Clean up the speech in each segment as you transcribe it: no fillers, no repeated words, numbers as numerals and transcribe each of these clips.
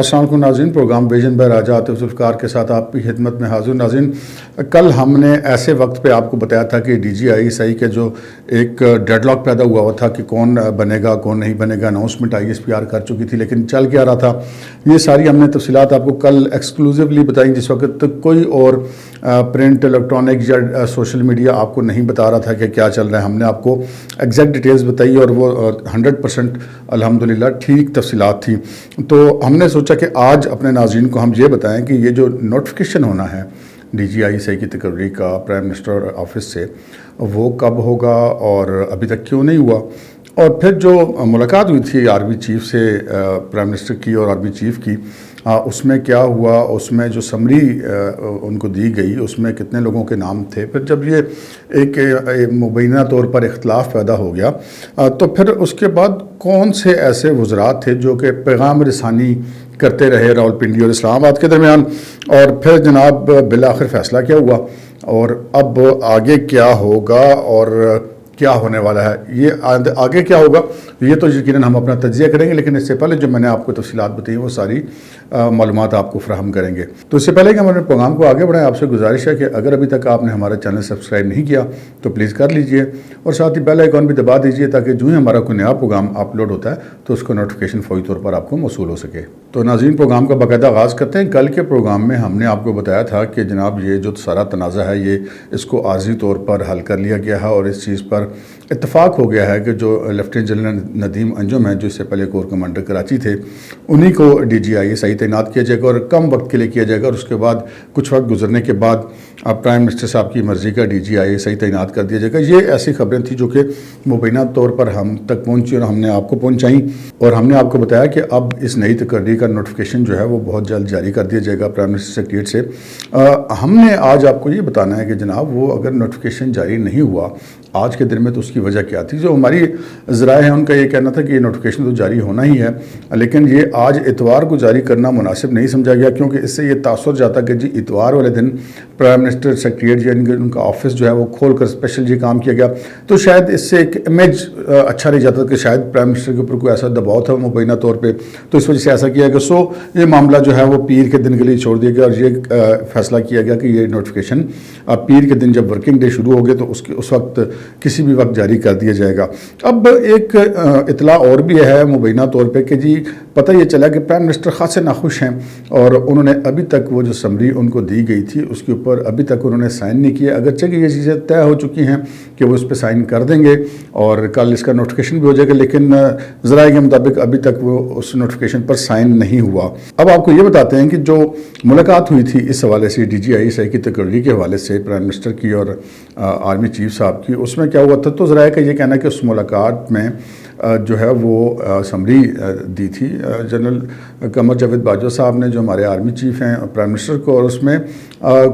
السلام علیکم ناظرین، پروگرام ویژن بائی راجہ عاطف ذوالفقار کے ساتھ آپ کی خدمت میں حاضر ناظرین۔ کل ہم نے ایسے وقت پہ آپ کو بتایا تھا کہ ڈی جی آئی صحیح کے جو ایک ڈیڈ لاک پیدا ہوا تھا کہ کون بنے گا کون نہیں بنے گا، announcement I S P R کر چکی تھی لیکن چل کیا رہا تھا، یہ ساری ہم نے تفصیلات آپ کو کل ایکسکلوزیولی بتائیں، جس وقت کوئی اور پرنٹ الیکٹرانک یا سوشل میڈیا آپ کو نہیں بتا رہا تھا کہ کیا چل رہا ہے۔ ہم نے آپ کو ایگزیکٹ ڈیٹیلز بتائی اور وہ 100% الحمدللہ ٹھیک تفصیلات تھیں۔ تو ہم نے سوچا کہ آج اپنے ناظرین کو ہم یہ بتائیں کہ یہ جو نوٹیفیکیشن ہونا ہے ڈی جی آئی صحیح کی تقرری کا پرائم منسٹر آفس سے، وہ کب ہوگا اور ابھی تک کیوں نہیں ہوا، اور پھر جو ملاقات ہوئی تھی آرمی چیف سے پرائم منسٹر کی اور آرمی چیف کی، اس میں کیا ہوا، اس میں جو سمری ان کو دی گئی اس میں کتنے لوگوں کے نام تھے۔ پھر جب یہ ایک مبینہ طور پر اختلاف پیدا ہو گیا تو پھر اس کے بعد کون سے ایسے وزرات تھے جو کہ پیغام رسانی کرتے رہے راولپنڈی اور اسلام آباد کے درمیان، اور پھر جناب بالآخر فیصلہ کیا ہوا اور اب آگے کیا ہوگا اور کیا ہونے والا ہے، یہ آگے کیا ہوگا یہ تو یقیناً ہم اپنا تجزیہ کریں گے، لیکن اس سے پہلے جو میں نے آپ کو تفصیلات بتائی وہ ساری معلومات آپ کو فراہم کریں گے۔ تو اس سے پہلے کہ ہم اپنے پروگرام کو آگے بڑھائیں، آپ سے گزارش ہے کہ اگر ابھی تک آپ نے ہمارا چینل سبسکرائب نہیں کیا تو پلیز کر لیجئے، اور ساتھ ہی بیل آئیکن بھی دبا دیجئے تاکہ جو ہی ہمارا کوئی نیا پروگرام اپلوڈ ہوتا ہے تو اس کو نوٹیفیکیشن فوری طور پر آپ کو موصول ہو سکے۔ تو ناظرین، پروگرام کا باقاعدہ آغاز کرتے ہیں۔ کل کے پروگرام میں ہم نے آپ کو بتایا تھا کہ جناب یہ جو سارا تنازع ہے یہ اس کو عارضی طور پر حل کر لیا گیا ہے، اور اس چیز پر اتفاق ہو گیا ہے کہ جو لیفٹیننٹ جنرل ندیم انجم ہیں جو اس سے پہلے کور کمانڈر کراچی تھے، انہی کو ڈی جی آئی صحیح تعینات کیا جائے گا اور کم وقت کے لیے کیا جائے گا، اور اس کے بعد کچھ وقت گزرنے کے بعد پرائم منسٹر صاحب کی مرضی کا ڈی جی آئی صحیح تعینات کر دیا جائے گا۔ یہ ایسی خبریں تھیں جو کہ مبینہ طور پر ہم تک پہنچی اور ہم نے آپ کو پہنچائیں، اور ہم نے آپ کو بتایا کہ اب اس نئی تقرری کا نوٹیفیکیشن جو ہے وہ بہت جلد جاری کر دیا جائے گا پرائم منسٹر سیکریٹریٹ سے۔ ہم نے آج آپ کو یہ بتانا ہے کہ جناب وہ اگر نوٹیفیکیشن جاری نہیں ہوا آج کے دن میں تو اس کی وجہ کیا تھی۔ جو ہماری ذرائع ہیں ان کا یہ کہنا تھا کہ یہ نوٹیفیکیشن تو جاری ہونا ہی ہے، لیکن یہ آج اتوار کو جاری کرنا مناسب نہیں سمجھا گیا، کیونکہ اس سے یہ تاثر جاتا کہ جی اتوار والے دن پرائم منسٹر سیکریٹریٹ یا ان کا آفس جو ہے وہ کھول کر اسپیشل یہ کام کیا گیا، تو شاید اس سے ایک امیج اچھا نہیں جاتا کہ شاید پرائم منسٹر کے اوپر کوئی ایسا دباؤ تھا مبینہ طور پہ، تو اس وجہ سے ایسا کیا گیا۔ سو یہ معاملہ جو ہے وہ پیر کے دن کے لیے چھوڑ دیا گیا، اور یہ فیصلہ کیا گیا کہ یہ نوٹیفیکیشن پیر کے دن جب ورکنگ ڈے شروع ہو گئے تو اس وقت کسی بھی وقت جاری کر دیا جائے گا۔ اب ایک اطلاع اور بھی ہے مبینہ طور پہ کہ جی پتہ یہ چلا کہ پرائم منسٹر خاصے ناخوش ہیں، اور انہوں نے ابھی تک وہ جو سمری ان کو دی گئی تھی اس کے اوپر ابھی تک انہوں نے سائن نہیں کیا، اگرچہ کہ یہ چیزیں طے ہو چکی ہیں کہ وہ اس پہ سائن کر دیں گے اور کل اس کا نوٹیفیکیشن بھی ہو جائے گا، لیکن ذرائع کے مطابق ابھی تک وہ اس نوٹیفیکیشن پر سائن نہیں ہوا۔ اب آپ کو یہ بتاتے ہیں کہ جو ملاقات ہوئی تھی اس حوالے سے ڈی جی آئی صحیح کی تقرری کے حوالے سے پرائم منسٹر کی اور آرمی چیف صاحب کی، اس میں کیا ہوا تھا، تو ذرائع کا یہ کہنا ہے کہ اس ملاقات میں جو ہے وہ سمری دی تھی جنرل قمر جاوید باجوہ صاحب نے جو ہمارے آرمی چیف ہیں پرائم منسٹر کو، اور اس میں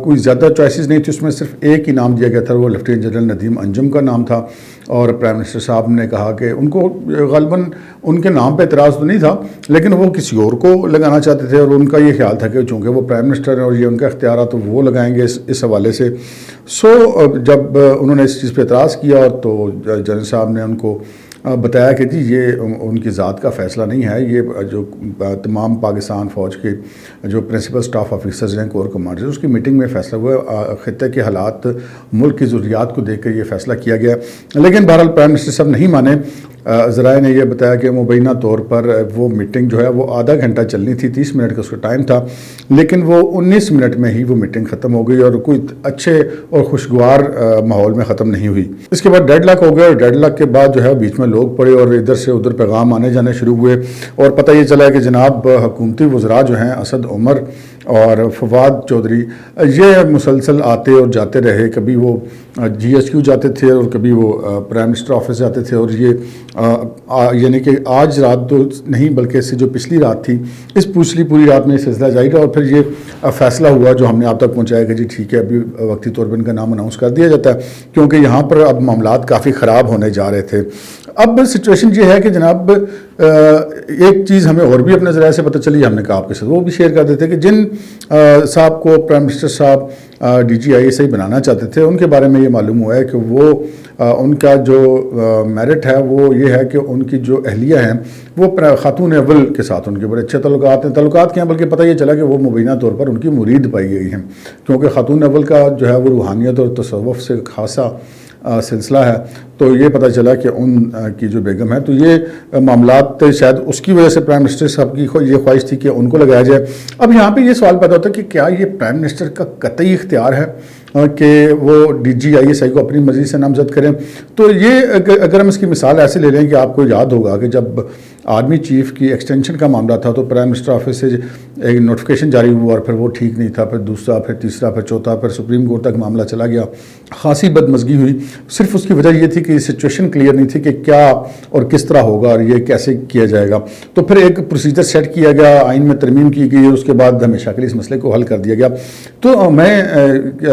کوئی زیادہ چوائسیز نہیں تھی، اس میں صرف ایک ہی نام دیا گیا تھا، وہ لیفٹیننٹ جنرل ندیم انجم کا نام تھا، اور پرائم منسٹر صاحب نے کہا کہ ان کو غالباً ان کے نام پہ اعتراض تو نہیں تھا لیکن وہ کسی اور کو لگانا چاہتے تھے، اور ان کا یہ خیال تھا کہ چونکہ وہ پرائم منسٹر ہیں اور یہ ان کا اختیارات تو وہ لگائیں گے اس حوالے سے۔ جب انہوں نے اس چیز پہ اعتراض کیا تو جنرل صاحب نے ان کو بتایا کہ جی یہ ان کی ذات کا فیصلہ نہیں ہے، یہ جو تمام پاکستان فوج کے جو پرنسپل سٹاف آفیسرز ہیں کور کمانڈرز، اس کی میٹنگ میں فیصلہ ہوا، خطے کے حالات ملک کی ضروریات کو دیکھ کر یہ فیصلہ کیا گیا، لیکن بہرحال پرائم منسٹر صاحب نہیں مانے۔ ذرائع نے یہ بتایا کہ مبینہ طور پر وہ میٹنگ جو ہے وہ آدھا گھنٹہ چلنی تھی، 30 منٹ کا اس کا ٹائم تھا، لیکن وہ 19 منٹ میں ہی وہ میٹنگ ختم ہو گئی اور کوئی اچھے اور خوشگوار ماحول میں ختم نہیں ہوئی۔ اس کے بعد ڈیڈ لاک ہو گیا، اور ڈیڈ لاک کے بعد جو ہے بیچ میں لوگ پڑے اور ادھر سے ادھر پیغام آنے جانے شروع ہوئے، اور پتہ یہ چلا کہ جناب حکومتی وزراء جو ہیں اسد عمر اور فواد چودھری یہ مسلسل آتے اور جاتے رہے، کبھی وہ جی ایچ کیو جاتے تھے اور کبھی وہ پرائم منسٹر آفس جاتے تھے، اور یہ یعنی کہ آج رات تو نہیں بلکہ اس سے جو پچھلی رات تھی اس پوری رات میں یہ سلسلہ جاری رہا، اور پھر یہ فیصلہ ہوا جو ہم نے آپ تک پہنچایا کہ جی ٹھیک ہے ابھی وقتی طور پر ان کا نام اناؤنس کر دیا جاتا ہے، کیونکہ یہاں پر اب معاملات کافی خراب ہونے جا رہے تھے۔ اب سچویشن یہ ہے کہ جناب ایک چیز ہمیں اور بھی اپنے ذرائع سے پتہ چلی، ہم نے کہا آپ کے ساتھ وہ بھی شیئر کر دیتے کہ جن صاحب کو پرائم منسٹر صاحب DGI بنانا چاہتے تھے، ان کے بارے میں یہ معلوم ہوا ہے کہ وہ ان کا جو میرٹ ہے وہ یہ ہے کہ ان کی جو اہلیہ ہیں وہ خاتون اول کے ساتھ ان کے بڑے اچھے تعلقات ہیں، تعلقات کے ہیں، بلکہ پتہ یہ چلا کہ وہ مبینہ طور پر ان کی مرید پائی گئی ہیں، کیونکہ خاتون اول کا جو ہے وہ روحانیت اور تصوف سے خاصا سلسلہ ہے۔ تو یہ پتہ چلا کہ ان کی جو بیگم ہے، تو یہ معاملات شاید اس کی وجہ سے پرائم منسٹر صاحب کی یہ خواہش تھی کہ ان کو لگایا جائے۔ اب یہاں پہ یہ سوال پیدا ہوتا ہے کہ کیا یہ پرائم منسٹر کا قطعی اختیار ہے کہ وہ DGI کو اپنی مرضی سے نامزد کریں؟ تو یہ اگر ہم اس کی مثال ایسے لے لیں کہ آپ کو یاد ہوگا کہ جب آرمی چیف کی ایکسٹینشن کا معاملہ تھا تو پرائم منسٹر آفس سے ایک نوٹیفیکیشن جاری ہوا اور پھر وہ ٹھیک نہیں تھا، پھر دوسرا، پھر تیسرا، پھر چوتھا، پھر سپریم کورٹ تک معاملہ چلا گیا، خاصی بدمزگی ہوئی۔ صرف اس کی وجہ یہ تھی کہ سچویشن کلیئر نہیں تھی کہ کیا اور کس طرح ہوگا اور یہ کیسے کیا جائے گا۔ تو پھر ایک پروسیجر سیٹ کیا گیا، آئین میں ترمیم کی گئی، اس کے بعد ہمیشہ کے لیے اس مسئلے کو حل کر دیا گیا۔ تو میں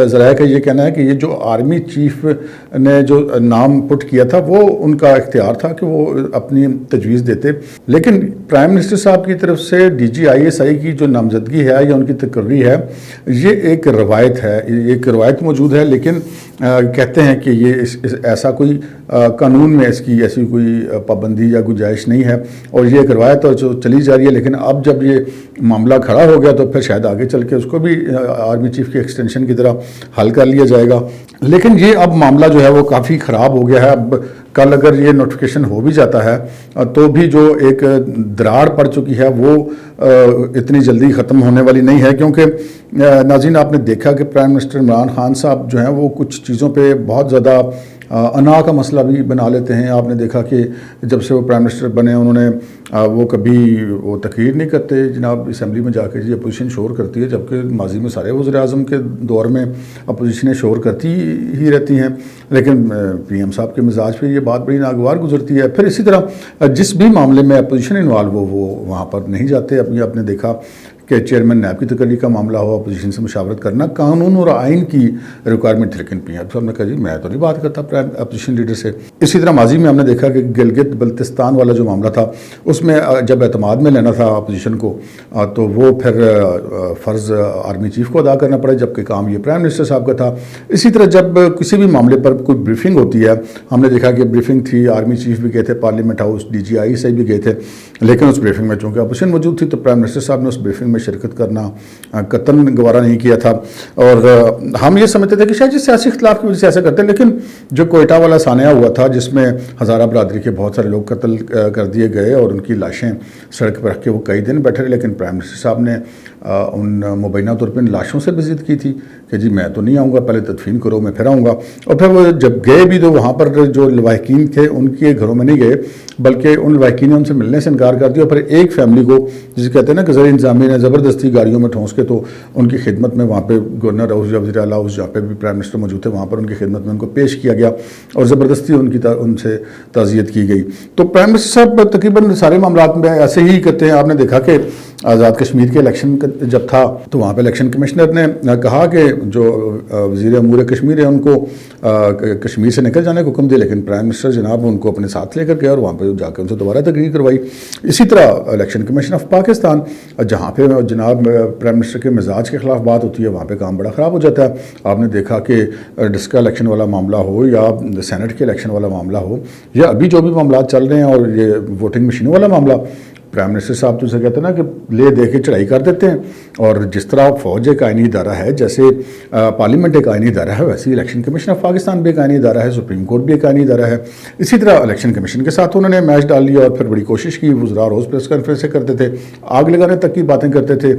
ذرائع کا یہ کہنا ہے کہ یہ جو آرمی چیف نے جو نام پٹ کیا تھا وہ ان کا اختیار تھا کہ وہ اپنی تجویز دیتے، لیکن پرائم منسٹر صاحب کی طرف سے DGI کی جو نامزدگی ہے یا ان کی تقرری ہے، یہ ایک روایت ہے، ایک روایت موجود ہے، لیکن کہتے ہیں کہ یہ ایسا کوئی قانون میں اس کی ایسی کوئی پابندی یا گنجائش نہیں ہے، اور یہ ایک روایت ہے جو چلی جا رہی ہے۔ لیکن اب جب یہ معاملہ کھڑا ہو گیا تو پھر شاید آگے چل کے اس کو بھی آرمی چیف کی ایکسٹینشن کی طرح حل کر لیا جائے گا۔ لیکن یہ اب معاملہ جو ہے وہ کافی خراب ہو گیا ہے۔ اب کل اگر یہ نوٹیفیکیشن ہو بھی جاتا ہے تو بھی جو ایک دراڑ پڑ چکی ہے وہ اتنی جلدی ختم ہونے والی نہیں ہے، کیونکہ ناظرین آپ نے دیکھا کہ پرائم منسٹر عمران خان صاحب جو ہیں وہ کچھ چیزوں پہ بہت زیادہ انا کا مسئلہ بھی بنا لیتے ہیں۔ آپ نے دیکھا کہ جب سے وہ پرائم منسٹر بنے انہوں نے وہ کبھی وہ تقریر نہیں کرتے جناب اسمبلی میں جا کے، جی اپوزیشن شور کرتی ہے، جبکہ ماضی میں سارے وزیر اعظم کے دور میں اپوزیشنیں شور کرتی ہی رہتی ہیں، لیکن PM صاحب کے مزاج پہ یہ بات بڑی ناگوار گزرتی ہے۔ پھر اسی طرح جس بھی معاملے میں اپوزیشن انوالو ہو وہ وہاں پر نہیں جاتے۔ ابھی آپ نے دیکھا کہ چیئرمین نیب کی تقرری کا معاملہ ہو، اپوزیشن سے مشاورت کرنا قانون اور آئین کی ریکوائرمنٹ، لیکن PM صاحب نے کہا جی میں تو نہیں بات کرتا اپوزیشن لیڈر سے۔ اسی طرح ماضی میں ہم نے دیکھا کہ گلگت بلتستان والا جو معاملہ تھا اس میں جب اعتماد میں لینا تھا اپوزیشن کو تو وہ پھر فرض آرمی چیف کو ادا کرنا پڑا، جبکہ کام یہ پرائم منسٹر صاحب کا تھا۔ اسی طرح جب کسی بھی معاملے پر کوئی بریفنگ ہوتی ہے، ہم نے دیکھا کہ بریفنگ تھی، آرمی چیف بھی گئے تھے پارلیمنٹ ہاؤس، DGI بھی گئے تھے، لیکن اس بریفنگ میں چونکہ اپوزیشن موجود تھی تو پرائم منسٹر صاحب نے اس بریفنگ میں شرکت کرنا قطعاً گوارا نہیں کیا تھا۔ اور ہم یہ سمجھتے تھے کہ شاید سیاسی اختلاف کی وجہ سے ایسا کرتے ہیں، لیکن جو کوئٹہ والا سانحہ ہوا تھا جس میں ہزارہ برادری کے بہت سارے لوگ قتل کر دیے گئے اور ان کی لاشیں سڑک پر رکھ کے وہ کئی دن بیٹھے رہے، لیکن پرائم منسٹر صاحب نے ان مبینہ طور پہ ان لاشوں سے بھی ضد کی تھی کہ جی میں تو نہیں آؤں گا، پہلے تدفین کرو میں پھر آؤں گا۔ اور پھر وہ جب گئے بھی تو وہاں پر جو لواحقین تھے ان کے گھروں میں نہیں گئے، بلکہ ان لواحقین نے ان سے ملنے سے انکار کر دیا، اور پھر ایک فیملی کو جسے کہتے ہیں نا کہ زیر انتظامیہ نے زبردستی گاڑیوں میں ٹھونس کے تو ان کی خدمت میں وہاں پہ گورنر ہاؤس یا وزیر اعلیٰ ہاؤس جہاں پہ بھی پرائم منسٹر موجود تھے وہاں پر ان کی خدمت میں ان کو پیش کیا گیا اور زبردستی ان سے تعزیت کی گئی۔ تو پرائم منسٹر صاحب تقریباً سارے معاملات میں ایسے ہی کرتے ہیں۔ آپ نے دیکھا کہ آزاد کشمیر کے الیکشن جب تھا تو وہاں پہ الیکشن کمشنر نے کہا کہ جو وزیر امور کشمیر ہے ان کو کشمیر سے نکل جانے کا حکم دیا، لیکن پرائم منسٹر جناب ان کو اپنے ساتھ لے کر گیا اور وہاں پہ جا کے ان سے دوبارہ تقریر کروائی۔ اسی طرح الیکشن کمیشن آف پاکستان جہاں پہ جناب پرائم منسٹر کے مزاج کے خلاف بات ہوتی ہے وہاں پہ کام بڑا خراب ہو جاتا ہے۔ آپ نے دیکھا کہ ڈسکا الیکشن والا معاملہ ہو یا سینٹ کے الیکشن والا معاملہ ہو یا ابھی جو بھی معاملات چل رہے ہیں اور یہ ووٹنگ مشینوں والا معاملہ، پرائم منسٹر صاحب تو اسے کہتے ہیں نا کہ لے دے کے چڑھائی کر دیتے ہیں، اور جس طرح فوج ایک آئینی ادارہ ہے، جیسے پارلیمنٹ ایک آئینی ادارہ ہے، ویسے الیکشن کمیشن آف پاکستان بھی ایک آئینی ادارہ ہے، سپریم کورٹ بھی ایک آئینی ادارہ ہے۔ اسی طرح الیکشن کمیشن کے ساتھ انہوں نے میچ ڈال لیا اور پھر بڑی کوشش کی، وزراء روز پریس کانفرنسیں کرتے تھے، آگ لگانے تک کی باتیں کرتے تھے،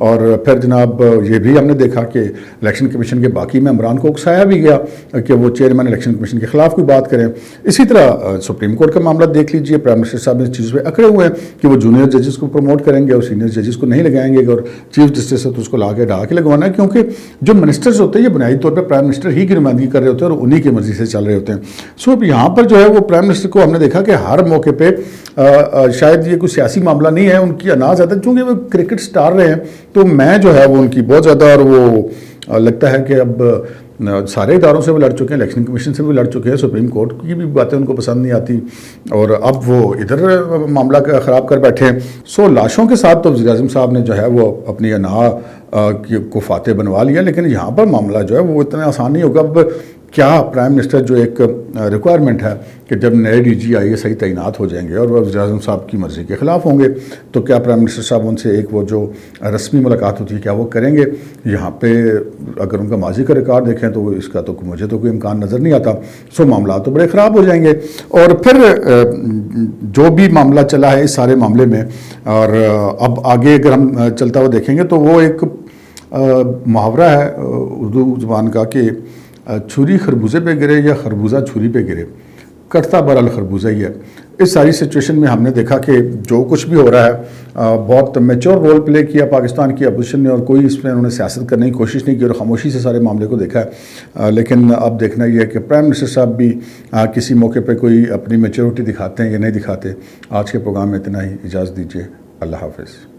اور پھر جناب یہ بھی ہم نے دیکھا کہ الیکشن کمیشن کے باقی ممبران کو اکسایا بھی گیا کہ وہ چیئرمین الیکشن کمیشن کے خلاف کوئی بات کریں۔ اسی طرح سپریم کورٹ کا معاملہ دیکھ لیجیے، پرائم منسٹر صاحب اس چیز پہ اکڑے ہوئے ہیں کہ وہ جونیئر ججز کو پروموٹ کریں گے اور سینئر ججز کو نہیں لگائیں گے، اور چیف جسٹس ہے تو اس کو لا کے ڈھا کے لگوانا ہے، کیونکہ جو منسٹرز ہوتے ہیں یہ بنیادی طور پہ پرائم منسٹر ہی کی نمائندگی کر رہے ہوتے ہیں اور انہی کی مرضی سے چل رہے ہوتے ہیں۔ سو اب یہاں پر جو ہے وہ پرائم منسٹر کو ہم نے دیکھا کہ ہر موقع پہ شاید یہ کوئی سیاسی معاملہ نہیں ہے، ان کی انا زیادہ چونکہ وہ کرکٹ سٹار رہے ہیں تو میں جو ہے وہ ان کی بہت زیادہ اور وہ لگتا ہے کہ اب سارے اداروں سے وہ لڑ چکے ہیں، الیکشن کمیشن سے بھی لڑ چکے ہیں، سپریم کورٹ کی بھی باتیں ان کو پسند نہیں آتی، اور اب وہ ادھر معاملہ خراب کر بیٹھے ہیں۔ سو لاشوں کے ساتھ تو وزیر اعظم صاحب نے جو ہے وہ اپنی انا کو فاتح بنوا لیا، لیکن یہاں پر معاملہ جو ہے وہ اتنا آسان نہیں ہوگا۔ اب کیا پرائم منسٹر جو ایک ریکوائرمنٹ ہے کہ جب نئے D G I S I تعینات ہو جائیں گے اور وہ وزیر اعظم صاحب کی مرضی کے خلاف ہوں گے، تو کیا پرائم منسٹر صاحب ان سے ایک وہ جو رسمی ملاقات ہوتی ہے کیا وہ کریں گے؟ یہاں پہ اگر ان کا ماضی کا ریکارڈ دیکھیں تو اس کا تو مجھے تو کوئی امکان نظر نہیں آتا۔ سو معاملات تو بڑے خراب ہو جائیں گے۔ اور پھر جو بھی معاملہ چلا ہے اس سارے معاملے میں، اور اب آگے اگر ہم چلتا ہوا دیکھیں گے تو وہ ایک محاورہ ہے اردو زبان کا کہ چھری خربوزے پہ گرے یا خربوزہ چھری پہ گرے، کٹتا برال خربوزہ ہی ہے۔ اس ساری سچویشن میں ہم نے دیکھا کہ جو کچھ بھی ہو رہا ہے بہت میچور رول پلے کیا پاکستان کی اپوزیشن نے، اور کوئی اس میں انہوں نے سیاست کرنے کی کوشش نہیں کی اور خاموشی سے سارے معاملے کو دیکھا ہے۔ لیکن اب دیکھنا یہ ہے کہ پرائم منسٹر صاحب بھی کسی موقع پہ کوئی اپنی میچورٹی دکھاتے ہیں یا نہیں دکھاتے۔ آج کے پروگرام میں اتنا ہی، اجازت دیجیے، اللہ حافظ۔